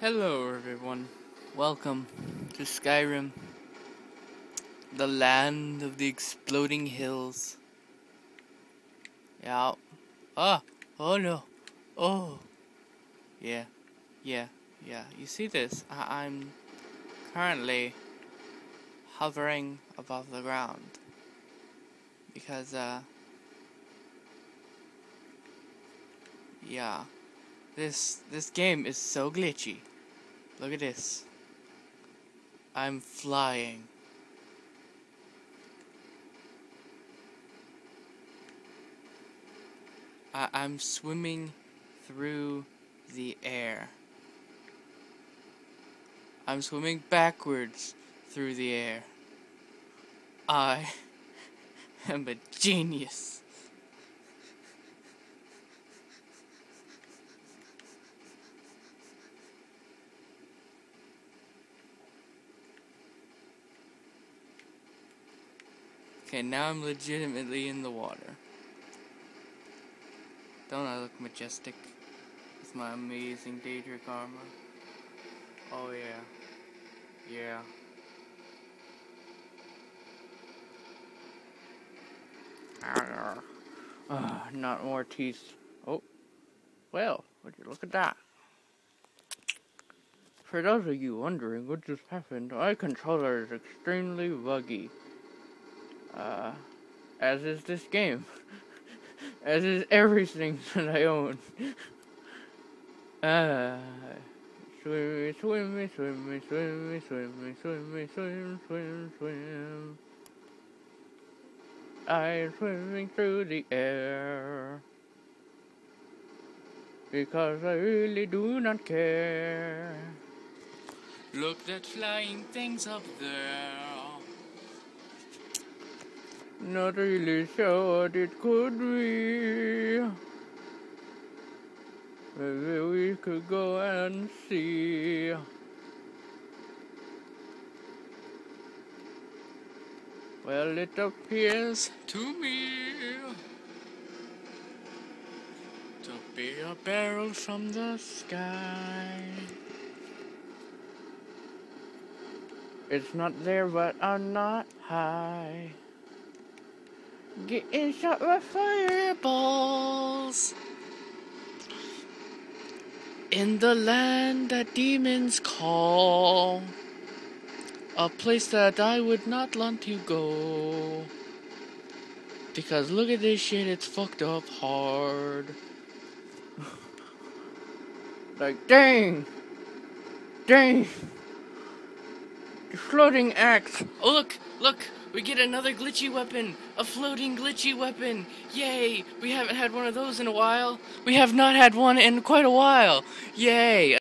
Hello everyone, welcome to Skyrim, the land of the exploding hills. Yeah. Oh no. Oh. Yeah. You see this? I'm currently hovering above the ground. Because, yeah. This game is so glitchy. Look at this. I'm flying. I'm swimming through the air. I'm swimming backwards through the air. I am a genius. Okay, now I'm legitimately in the water. Don't I look majestic with my amazing Daedric armor? Oh yeah. Not more teeth. Oh, well, would you look at that? For those of you wondering what just happened, my controller is extremely buggy. As is this game. As is everything that I own. Swim. I'm swimming through the air. Because I really do not care. Look, that flying thing's up there. Not really sure what it could be. Maybe we could go and see. Well, it appears to me to be a barrel from the sky. It's not there, but I'm not high. Getting shot by fireballs in the land that demons call, a place that I would not want to go, because look at this shit, it's fucked up hard. Like, dang, the floating axe. Oh, look, we get another glitchy weapon, a floating glitchy weapon. Yay, we haven't had one of those in a while. We have not had one in quite a while. Yay.